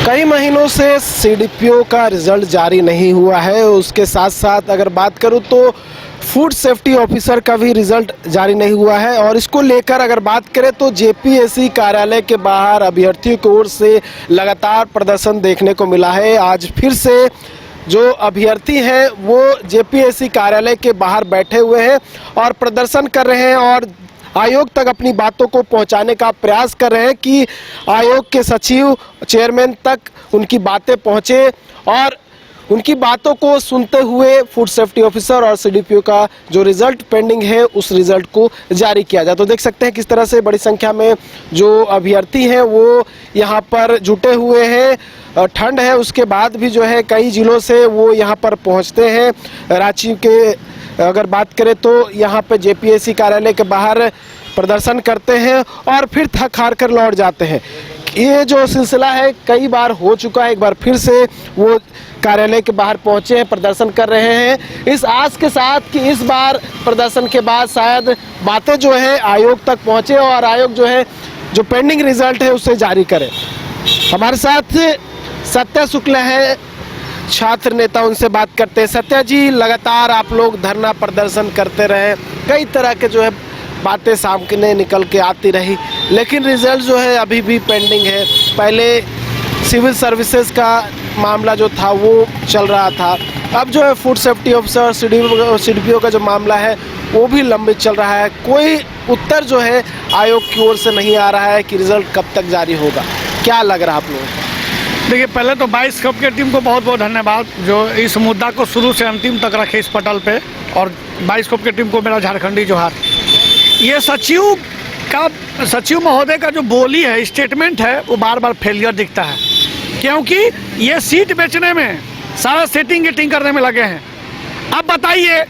कई महीनों से सीडीपीओ का रिजल्ट जारी नहीं हुआ है। उसके साथ साथ अगर बात करूं तो फूड सेफ्टी ऑफिसर का भी रिजल्ट जारी नहीं हुआ है। और इसको लेकर अगर बात करें तो जेपीएससी कार्यालय के बाहर अभ्यर्थियों की ओर से लगातार प्रदर्शन देखने को मिला है। आज फिर से जो अभ्यर्थी हैं वो जेपीएससी कार्यालय के बाहर बैठे हुए हैं और प्रदर्शन कर रहे हैं और आयोग तक अपनी बातों को पहुंचाने का प्रयास कर रहे हैं कि आयोग के सचिव चेयरमैन तक उनकी बातें पहुंचे और उनकी बातों को सुनते हुए फूड सेफ्टी ऑफिसर और सीडीपीओ का जो रिजल्ट पेंडिंग है उस रिजल्ट को जारी किया जाए। तो देख सकते हैं किस तरह से बड़ी संख्या में जो अभ्यर्थी हैं वो यहाँ पर जुटे हुए हैं। ठंड है उसके बाद भी जो है कई जिलों से वो यहाँ पर पहुँचते हैं। रांची के अगर बात करें तो यहाँ पे जेपीएससी कार्यालय के बाहर प्रदर्शन करते हैं और फिर थक हार कर लौट जाते हैं। ये जो सिलसिला है कई बार हो चुका है। एक बार फिर से वो कार्यालय के बाहर पहुंचे हैं, प्रदर्शन कर रहे हैं इस आस के साथ कि इस बार प्रदर्शन के बाद शायद बातें जो है आयोग तक पहुंचे और आयोग जो है जो पेंडिंग रिजल्ट है उसे जारी करे। हमारे साथ सत्या शुक्ला है, छात्र नेता, उनसे बात करते हैं। सत्या जी, लगातार आप लोग धरना प्रदर्शन करते रहे, कई तरह के जो है बातें सामने निकल के आती रही, लेकिन रिजल्ट जो है अभी भी पेंडिंग है। पहले सिविल सर्विसेज का मामला जो था वो चल रहा था, अब जो है फूड सेफ्टी ऑफिसर सीडीपीओ का जो मामला है वो भी लंबित चल रहा है। कोई उत्तर जो है आयोग की ओर से नहीं आ रहा है कि रिजल्ट कब तक जारी होगा। क्या लग रहा है आप लोगों को? देखिए, पहले तो 22 कप की टीम को बहुत बहुत धन्यवाद जो इस मुद्दा को शुरू से अंतिम तक रखे इस पटल पे, और 22 कप की टीम को मेरा झारखंडी जोहार। ये सचिव महोदय का जो बोली है, स्टेटमेंट है, वो बार बार फेलियर दिखता है, क्योंकि ये सीट बेचने में सारा सेटिंग गेटिंग करने में लगे हैं। अब बताइए,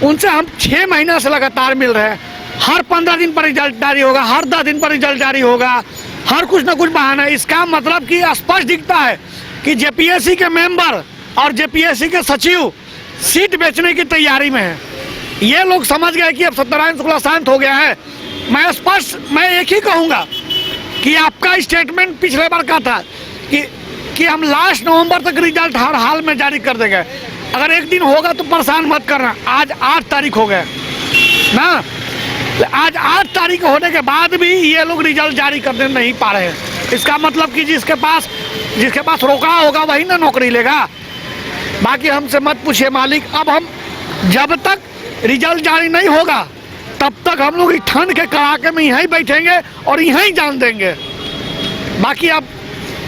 उनसे हम 6 महीना से लगातार मिल रहे हैं, हर 15 दिन पर रिजल्ट जारी होगा, हर 10 दिन पर रिजल्ट जारी होगा, हर कुछ ना कुछ बहाना है। इसका मतलब कि स्पष्ट दिखता है कि जेपीएससी के मेंबर और जेपीएससी के सचिव सीट बेचने की तैयारी में है। ये लोग समझ गए कि अब सत्यनारायण शुक्ला शांत हो गया है। मैं एक ही कहूँगा कि आपका स्टेटमेंट पिछले बार का था कि हम लास्ट नवंबर तक रिजल्ट हर हाल में जारी कर देंगे। अगर एक दिन होगा तो परेशान मत करना। आज 8 तारीख हो गए ना, आज 8 तारीख होने के बाद भी ये लोग रिजल्ट जारी करने नहीं पा रहे हैं। इसका मतलब कि जिसके पास रोकड़ा होगा वही ना नौकरी लेगा। बाकी हमसे मत पूछिए मालिक, अब हम जब तक रिजल्ट जारी नहीं होगा तब तक हम लोग ठंड के कड़ाके में यहीं बैठेंगे और यहीं जान देंगे। बाकी आप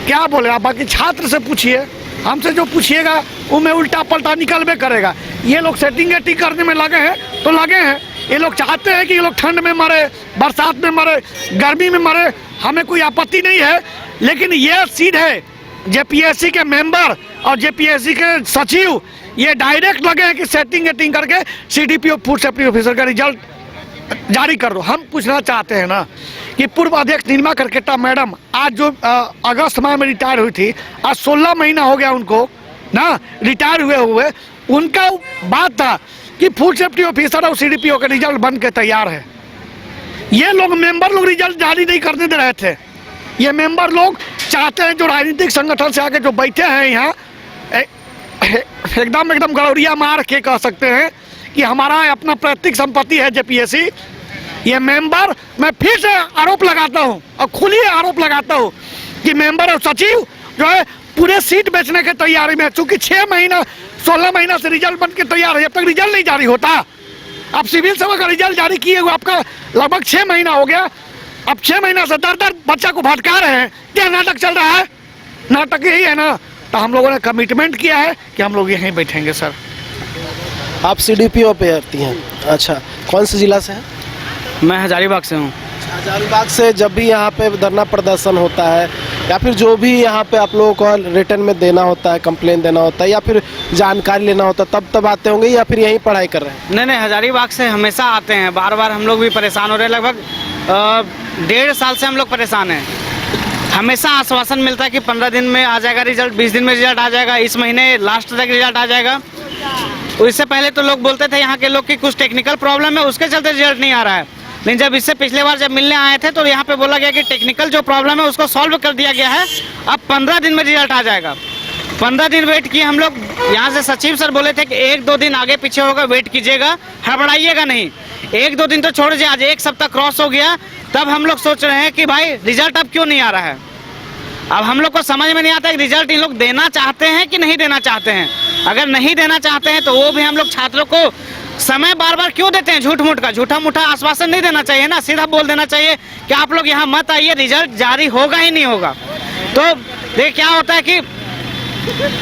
क्या बोले, आप बाकी छात्र से पूछिए, हमसे जो पूछिएगा वो में उल्टा पलटा निकलबे करेगा। ये लोग सेटिंग गेटिंग करने में लगे हैं तो लगे हैं। ये लोग चाहते हैं कि ये लोग ठंड में मरे, बरसात में मरे, गर्मी में मरे, हमें कोई आपत्ति नहीं है। लेकिन ये सीट है जेपीएससी के मेंबर और जेपीएससी के सचिव, ये डायरेक्ट लगे हैं कि सेटिंग गेटिंग करके सीडीपीओ फूड सेफ्टी ऑफिसर का रिजल्ट जारी कर दो। हम पूछना चाहते हैं ना कि पूर्व अध्यक्ष नीलिमा करकेटा मैडम आज जो अगस्त माह में रिटायर हुई थी, आज 16 महीना हो गया उनको ना रिटायर हुए। उनका बात था कि फूड सेफ्टी ऑफिसर और सीडीपीओ का रिजल्ट बन के तैयार है। ये लोग मेंबर लोग रिजल्ट जारी नहीं करने दे रहे थे। ये मेंबर लोग चाहते हैं, जो राजनीतिक संगठन से आके जो बैठे हैं यहाँ, एकदम गलौरिया मार के कह सकते हैं कि हमारा अपना पैतृक संपत्ति है जेपीएससी। ये मेंबर, मैं फिर से आरोप लगाता हूँ और खुली आरोप लगाता हूँ कि मेंबर और सचिव जो है पूरे सीट बेचने की तैयारी में। चूंकि 16 महीना से रिजल्ट बन के तैयार है, जब तक रिजल्ट नहीं जारी होता। अब सिविल सेवा का रिजल्ट जारी किए हुए आपका लगभग 6 महीना हो गया। अब 6 महीना से दर बच्चा को भटका रहे हैं। क्या नाटक चल रहा है? नाटक यही है ना। तो हम लोगों ने कमिटमेंट किया है कि हम लोग यहीं बैठेंगे। सर, आप सीडीपीओ पे आती हैं? अच्छा, कौन से जिला से हैं? मैं हजारीबाग से हूँ। हजारीबाग से जब भी यहाँ पे धरना प्रदर्शन होता है या फिर जो भी यहाँ पे आप लोगों को रिटर्न में देना होता है, कंप्लेन देना होता है या फिर जानकारी लेना होता है, तब आते होंगे या फिर यहीं पढ़ाई कर रहे हैं? नहीं, हजारीबाग से हमेशा आते हैं। बार बार हम लोग भी परेशान हो रहे हैं। लगभग 1.5 साल से हम लोग परेशान हैं। हमेशा आश्वासन मिलता है कि 15 दिन में आ जाएगा रिजल्ट, 20 दिन में रिजल्ट आ जाएगा, इस महीने लास्ट तक रिजल्ट आ जाएगा। इससे पहले तो लोग बोलते थे यहाँ के लोग कि कुछ टेक्निकल प्रॉब्लम है, उसके चलते रिजल्ट नहीं आ रहा है। लेकिन जब इससे पिछले बार जब मिलने आए थे तो यहाँ पे बोला गया कि टेक्निकल जो प्रॉब्लम है उसको सॉल्व कर दिया गया है, अब 15 दिन में रिजल्ट आ जाएगा। 15 दिन वेट किए हम लोग। यहाँ से सचिव सर बोले थे कि 1-2 दिन आगे पीछे होगा, वेट कीजिएगा, हड़बड़ाइएगा नहीं। 1-2 दिन तो छोड़ दीजिए, आज 1 सप्ताह क्रॉस हो गया, तब हम लोग सोच रहे हैं कि भाई रिजल्ट अब क्यों नहीं आ रहा है। अब हम लोग को समझ में नहीं आता है कि रिजल्ट इन लोग देना चाहते हैं कि नहीं देना चाहते हैं। अगर नहीं देना चाहते हैं तो वो भी हम लोग छात्रों को समय बार बार क्यों देते हैं, झूठा मूठा आश्वासन नहीं देना चाहिए ना, सीधा बोल देना चाहिए कि आप लोग यहाँ मत आइए, रिजल्ट जारी होगा ही नहीं होगा। तो देखिए क्या होता है कि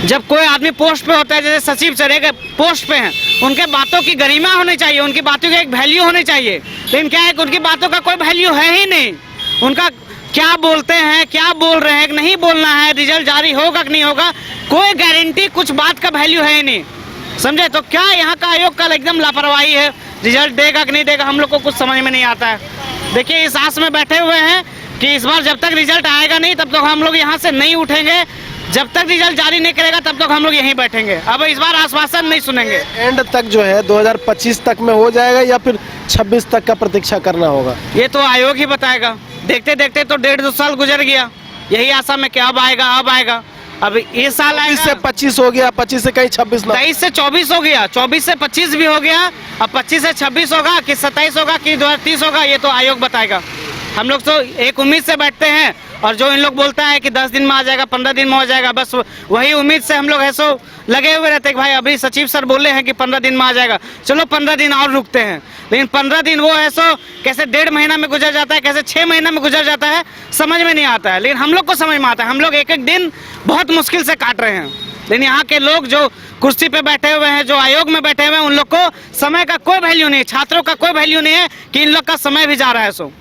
जब कोई आदमी पोस्ट पे होता है, जैसे सचिव सर एक पोस्ट पे हैं, उनके बातों की गरिमा होनी चाहिए, उनकी बातों की एक वैल्यू होनी चाहिए। लेकिन क्या है कि उनकी बातों का कोई वैल्यू है ही नहीं। उनका क्या बोलते हैं, क्या बोल रहे हैं, नहीं बोलना है, रिजल्ट जारी होगा कि नहीं होगा, कोई गारंटी, कुछ बात का वैल्यू है ही नहीं, समझे। तो क्या यहाँ का आयोग कल एकदम लापरवाही है, रिजल्ट देगा कि नहीं देगा हम लोग को कुछ समझ में नहीं आता है। देखिए इस आस में बैठे हुए हैं कि इस बार जब तक रिजल्ट आएगा नहीं तब तक हम लोग यहाँ से नहीं उठेंगे, जब तक रिजल्ट जारी नहीं करेगा तब तक हम लोग यहीं बैठेंगे। अब इस बार आश्वासन नहीं सुनेंगे। एंड तक जो है 2025 तक में हो जाएगा या फिर 26 तक का प्रतीक्षा करना होगा, ये तो आयोग ही बताएगा। देखते देखते तो 1.5-2 साल गुजर गया, यही आशा में कि अब आएगा अब आएगा। अब इस साल 25 से 25 हो गया, 25 से कहीं 26 ना, 23 से 24 हो गया, 24 से 25 भी हो गया, अब 25 से 26 होगा कि 27 होगा कि 2030 होगा, ये तो आयोग बताएगा। हम लोग तो एक उम्मीद से बैठते हैं, और जो इन लोग बोलता है कि 10 दिन में आ जाएगा, 15 दिन में हो जाएगा, बस वही उम्मीद से हम लोग ऐसो लगे हुए रहते हैं कि भाई अभी सचिव सर बोले हैं कि 15 दिन में आ जाएगा, चलो 15 दिन और रुकते हैं। लेकिन 15 दिन वो ऐसो कैसे 1.5 महीना में गुजर जाता है, कैसे 6 महीना में गुजर जाता है, समझ में नहीं आता है। लेकिन हम लोग को समझ में आता है, हम लोग एक एक दिन बहुत मुश्किल से काट रहे हैं। लेकिन यहाँ के लोग जो कुर्सी पे बैठे हुए हैं, जो आयोग में बैठे हुए हैं, उन लोग को समय का कोई वैल्यू नहीं है, छात्रों का कोई वैल्यू नहीं है कि इन लोग का समय भी जा रहा है। सो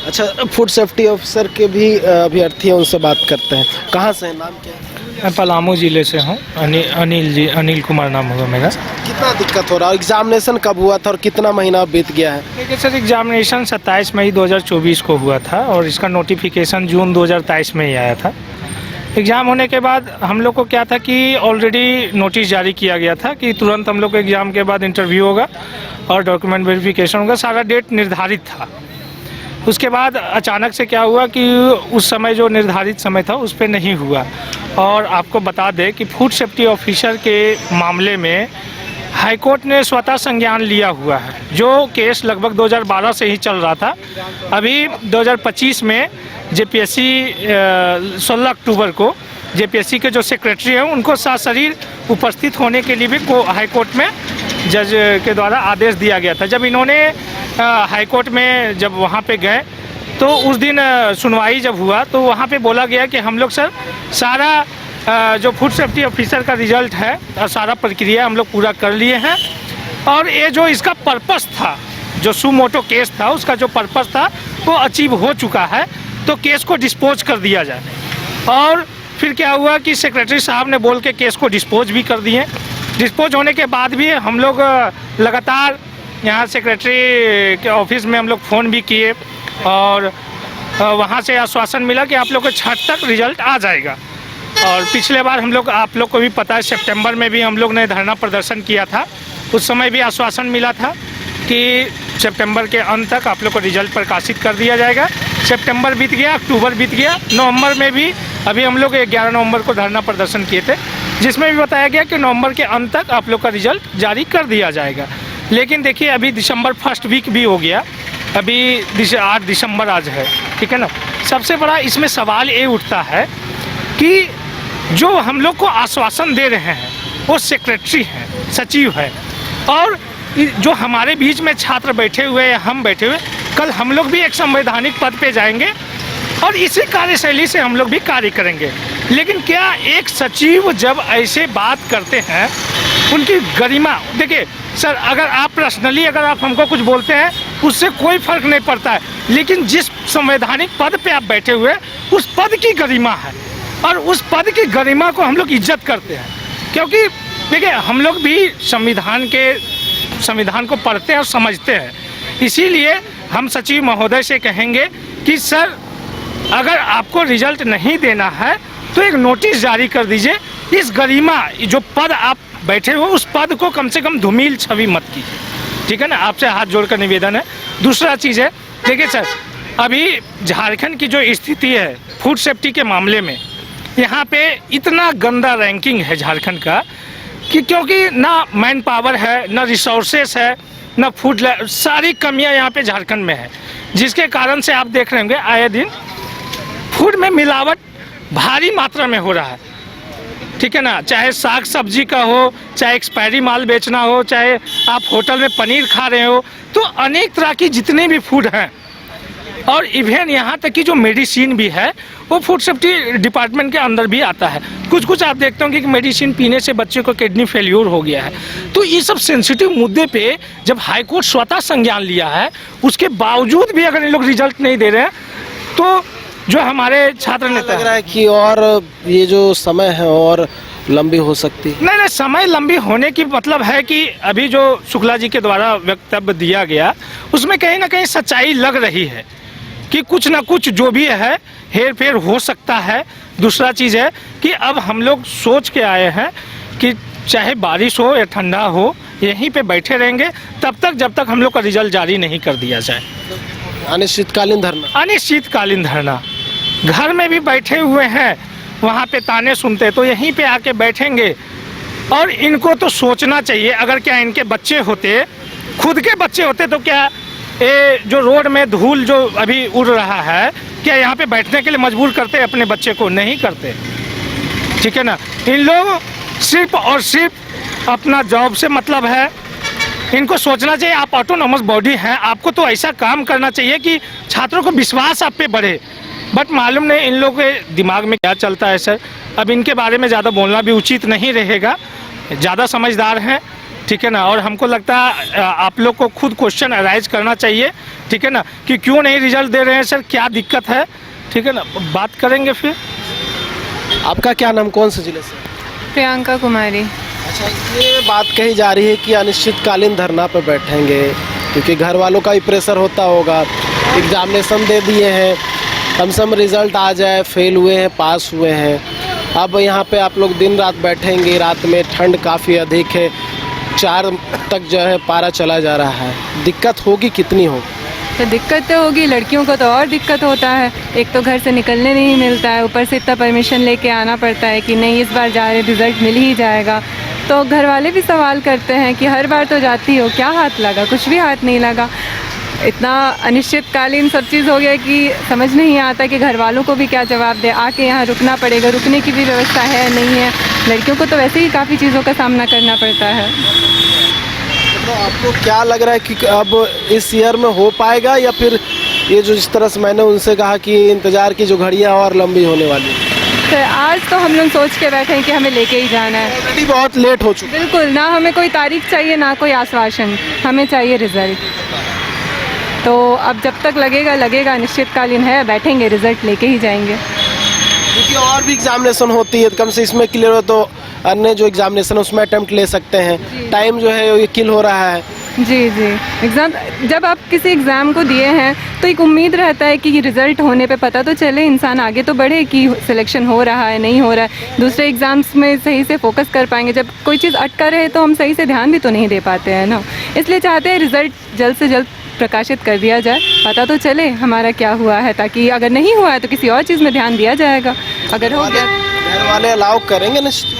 अच्छा, फूड सेफ्टी ऑफिसर के भी अभ्यर्थी हैं, उनसे बात करते हैं। कहाँ से हैं, नाम क्या है? मैं पलामू ज़िले से हूँ। अनिल कुमार नाम होगा मेरा। कितना दिक्कत हो रहा है? एग्जामिनेशन कब हुआ था और कितना महीना बीत गया है? देखिए सर, एग्जामिनेशन 27 मई 2024 को हुआ था और इसका नोटिफिकेशन जून 2023 में ही आया था। एग्ज़ाम होने के बाद हम लोग को क्या था कि ऑलरेडी नोटिस जारी किया गया था कि तुरंत हम लोग को एग्ज़ाम के बाद इंटरव्यू होगा और डॉक्यूमेंट वेरिफिकेशन होगा, सारा डेट निर्धारित था। उसके बाद अचानक से क्या हुआ कि उस समय जो निर्धारित समय था उस पर नहीं हुआ। और आपको बता दें कि फूड सेफ्टी ऑफिसर के मामले में हाई कोर्ट ने स्वतः संज्ञान लिया हुआ है। जो केस लगभग 2012 से ही चल रहा था, अभी 2025 में जेपीएससी 16 अक्टूबर को जेपीएससी के जो सेक्रेटरी हैं उनको सशरीर उपस्थित होने के लिए भी हाई कोर्ट में जज के द्वारा आदेश दिया गया था। जब इन्होंने हाई कोर्ट में जब वहाँ पे गए तो उस दिन सुनवाई जब हुआ तो वहाँ पे बोला गया कि हम लोग सर सारा जो फूड सेफ्टी ऑफिसर का रिजल्ट है और सारा प्रक्रिया हम लोग पूरा कर लिए हैं, और ये जो इसका पर्पस था, जो सुमोटो केस था, उसका जो पर्पस था वो अचीव हो चुका है, तो केस को डिस्पोज कर दिया जाए। और फिर क्या हुआ कि सेक्रेटरी साहब ने बोल के केस को डिस्पोज भी कर दिए। डिस्पोज होने के बाद भी हम लोग लगातार यहाँ सेक्रेटरी के ऑफिस में हम लोग फ़ोन भी किए और वहाँ से आश्वासन मिला कि आप लोग को 6 तक रिजल्ट आ जाएगा। और पिछले बार हम लोग, आप लोग को भी पता है, सितंबर में भी हम लोग ने धरना प्रदर्शन किया था, उस समय भी आश्वासन मिला था कि सितंबर के अंत तक आप लोग को रिजल्ट प्रकाशित कर दिया जाएगा। सितंबर बीत गया, अक्टूबर बीत गया, नवंबर में भी अभी हम लोग 11 नवंबर को धरना प्रदर्शन किए थे, जिसमें भी बताया गया कि नवंबर के अंत तक आप लोग का रिजल्ट जारी कर दिया जाएगा। लेकिन देखिए अभी दिसंबर फर्स्ट वीक भी हो गया, अभी 8 दिसंबर आज है, ठीक है ना। सबसे बड़ा इसमें सवाल ये उठता है कि जो हम लोग को आश्वासन दे रहे हैं वो सेक्रेटरी हैं, सचिव है, और जो हमारे बीच में छात्र बैठे हुए हैं, हम बैठे हुए, कल हम लोग भी एक संवैधानिक पद पे जाएंगे और इसी कार्यशैली से हम लोग भी कार्य करेंगे। लेकिन क्या एक सचिव जब ऐसे बात करते हैं, उनकी गरिमा, देखिए सर, अगर आप पर्सनली अगर आप हमको कुछ बोलते हैं उससे कोई फर्क नहीं पड़ता है, लेकिन जिस संवैधानिक पद पे आप बैठे हुए उस पद की गरिमा है, और उस पद की गरिमा को हम लोग इज्जत करते हैं। क्योंकि देखिए हम लोग भी संविधान को पढ़ते हैं और समझते हैं, इसीलिए हम सचिव महोदय से कहेंगे कि सर अगर आपको रिजल्ट नहीं देना है तो एक नोटिस जारी कर दीजिए, इस गरिमा जो पद आप बैठे हो उस पद को कम से कम धूमिल छवि मत कीजिए। ठीक है ना, आपसे हाथ जोड़कर निवेदन है। दूसरा चीज़ है, देखिए सर, अभी झारखंड की जो स्थिति है फूड सेफ्टी के मामले में, यहाँ पे इतना गंदा रैंकिंग है झारखंड का कि क्योंकि ना मैन पावर है, ना रिसोर्सेस है, ना फूड, सारी कमियाँ यहाँ पे झारखंड में है, जिसके कारण से आप देख रहे होंगे आए दिन फूड में मिलावट भारी मात्रा में हो रहा है, ठीक है ना। चाहे साग सब्जी का हो, चाहे एक्सपायरी माल बेचना हो, चाहे आप होटल में पनीर खा रहे हो, तो अनेक तरह की जितने भी फूड हैं, और इवन यहाँ तक कि जो मेडिसिन भी है वो फूड सेफ्टी डिपार्टमेंट के अंदर भी आता है। कुछ आप देखते होंगे कि मेडिसिन पीने से बच्चे को किडनी फेल्योर हो गया है। तो ये सब सेंसिटिव मुद्दे पे जब हाई कोर्ट स्वतः संज्ञान लिया है, उसके बावजूद भी अगर इन लोग रिजल्ट नहीं दे रहे हैं, तो जो हमारे छात्र नेता लग रहा है कि और ये जो समय है और लंबी हो सकती है। नहीं, समय लंबी होने की मतलब है कि अभी जो शुक्ला जी के द्वारा वक्तव्य दिया गया उसमें कहीं ना कहीं सच्चाई लग रही है कि कुछ ना कुछ जो भी है हेर फेर हो सकता है। दूसरा चीज़ है कि अब हम लोग सोच के आए हैं कि चाहे बारिश हो या ठंडा हो, यहीं पे बैठे रहेंगे तब तक जब तक हम लोग का रिजल्ट जारी नहीं कर दिया जाए। अनिश्चितकालीन धरना, अनिश्चितकालीन धरना, घर में भी बैठे हुए हैं, वहाँ पे ताने सुनते, तो यहीं पे आके बैठेंगे। और इनको तो सोचना चाहिए, अगर क्या इनके बच्चे होते, खुद के बच्चे होते, तो क्या ये जो रोड में धूल जो अभी उड़ रहा है, क्या यहाँ पे बैठने के लिए मजबूर करते अपने बच्चे को? नहीं करते, ठीक है ना। इन लोग सिर्फ और सिर्फ अपना जॉब से मतलब है। इनको सोचना चाहिए आप ऑटोनॉमस बॉडी हैं, आपको तो ऐसा काम करना चाहिए कि छात्रों को विश्वास आप पे बढ़े। बट मालूम नहीं इन लोगों के दिमाग में क्या चलता है सर। अब इनके बारे में ज़्यादा बोलना भी उचित नहीं रहेगा, ज़्यादा समझदार हैं, ठीक है ना। और हमको लगता है आप लोग को खुद क्वेश्चन अराइज करना चाहिए, ठीक है ना, कि क्यों नहीं रिजल्ट दे रहे हैं सर, क्या दिक्कत है, ठीक है ना, बात करेंगे फिर। आपका क्या नाम, कौन से जिले से? प्रियंका कुमारी। अच्छा, ये बात कही जा रही है कि अनिश्चितकालीन धरना पर बैठेंगे क्योंकि घर वालों का भी प्रेशर होता होगा, एग्जामिनेशन दे दिए हैं, कम से कम रिजल्ट आ जाए, फेल हुए हैं, पास हुए हैं, अब यहाँ पे आप लोग दिन रात बैठेंगे, रात में ठंड काफ़ी अधिक है, 4 तक जो है पारा चला जा रहा है, दिक्कत होगी, कितनी होगी? तो दिक्कत तो होगी, लड़कियों को तो और दिक्कत होता है, एक तो घर से निकलने नहीं मिलता है, ऊपर से इतना परमिशन लेके आना पड़ता है कि नहीं इस बार जा रहे रिजल्ट मिल ही जाएगा। तो घर वाले भी सवाल करते हैं कि हर बार तो जाती हो, क्या हाथ लगा? कुछ भी हाथ नहीं लगा। इतना अनिश्चितकालीन सब चीज़ हो गया कि समझ नहीं आता कि घर वालों को भी क्या जवाब दे। आके यहाँ रुकना पड़ेगा, रुकने की भी व्यवस्था है नहीं है, लड़कियों को तो वैसे ही काफ़ी चीज़ों का सामना करना पड़ता है। तो आपको क्या लग रहा है कि अब इस ईयर में हो पाएगा, या फिर ये जो जिस तरह से मैंने उनसे कहा कि इंतज़ार की जो घड़ियाँ और लंबी होने वाली है? तो आज तो हम लोग सोच के बैठे हैं कि हमें लेके ही जाना है। ऑलरेडी बहुत लेट हो चुका है। बिल्कुल, ना हमें कोई तारीख चाहिए, ना कोई आश्वासन, हमें चाहिए रिजल्ट। तो अब जब तक लगेगा, अनिश्चितकालीन है, बैठेंगे, रिजल्ट लेके ही जाएंगे। क्योंकि और भी एग्जामिनेशन होती है, कम से इसमें क्लियर हो तो अन्य जो एग्जामिनेशन है उसमें अटेम्प्ट ले सकते हैं, टाइम जो है ये किल हो रहा है। जी, एग्ज़ाम जब आप किसी एग्ज़ाम को दिए हैं तो एक उम्मीद रहता है कि रिज़ल्ट होने पे पता तो चले, इंसान आगे तो बढ़े कि सिलेक्शन हो रहा है, नहीं हो रहा है, दूसरे एग्ज़ाम्स में सही से फोकस कर पाएंगे। जब कोई चीज़ अटका रहे तो हम सही से ध्यान भी तो नहीं दे पाते हैं ना, इसलिए चाहते हैं रिज़ल्ट जल्द से जल्द प्रकाशित कर दिया जाए, पता तो चले हमारा क्या हुआ है, ताकि अगर नहीं हुआ है तो किसी और चीज़ में ध्यान दिया जाएगा। अगर हो गया, घर वाले अलाउ करेंगे निश्चित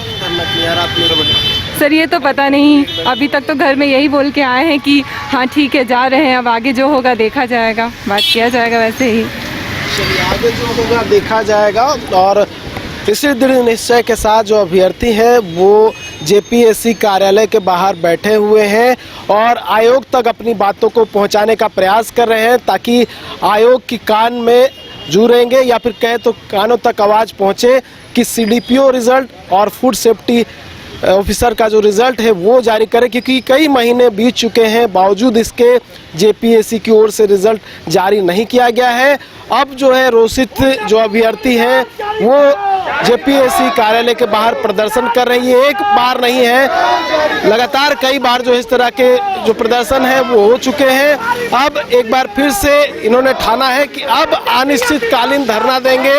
रात में? सर ये तो पता नहीं, अभी तक तो घर में यही बोल के आए हैं कि हाँ ठीक है जा रहे हैं, अब आगे जो होगा देखा जाएगा, बात किया जाएगा वैसे ही। चलिए, आगे जो होगा देखा जाएगा। और इसी दृढ़ निश्चय के साथ जो अभ्यर्थी हैं वो जेपीएससी कार्यालय के बाहर बैठे हुए हैं और आयोग तक अपनी बातों को पहुंचाने का प्रयास कर रहे हैं, ताकि आयोग की कान में जूरेंगे या फिर कहें तो कानों तक आवाज़ पहुंचे कि सीडीपीओ रिजल्ट और फूड सेफ्टी ऑफिसर का जो रिज़ल्ट है वो जारी करें, क्योंकि कई महीने बीत चुके हैं, बावजूद इसके जेपीएससी की ओर से रिज़ल्ट जारी नहीं किया गया है। अब जो है रोषित जो अभ्यर्थी है वो जेपीएससी कार्यालय के बाहर प्रदर्शन कर रही है। एक बार नहीं है, लगातार कई बार जो इस तरह के जो प्रदर्शन है वो हो चुके हैं। अब एक बार फिर से इन्होंने ठाना है कि अब अनिश्चितकालीन धरना देंगे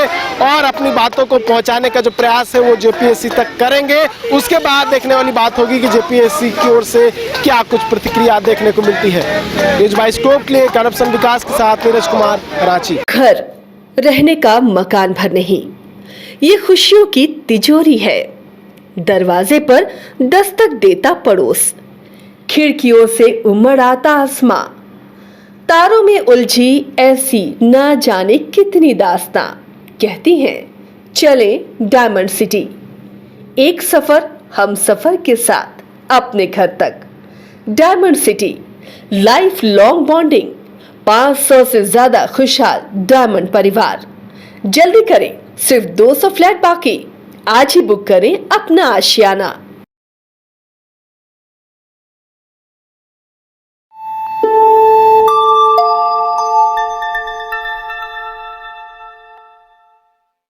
और अपनी बातों को पहुंचाने का जो प्रयास है वो जेपीएससी तक करेंगे। उसके बाद देखने वाली बात होगी कि जेपीएससी की ओर से क्या कुछ प्रतिक्रिया देखने को मिलती है। न्यूज़ बाइस्कोप के लिए करप्शन विकास के साथ नीरज कुमार, कराची। घर रहने का मकान भर नहीं, ये खुशियों की तिजोरी है। दरवाजे पर दस्तक देता पड़ोस, खिड़कियों से उमड़ आता आसमां, तारों में उलझी ऐसी ना जाने कितनी दास्तां। कहती हैं चले डायमंड सिटी, एक सफर हम सफर के साथ अपने घर तक। Diamond city, life long bonding, 500 से ज्यादा खुशहाल डायमंड परिवार। जल्दी करें, सिर्फ 200 फ्लैट बाकी। आज ही बुक करें अपना आशियाना।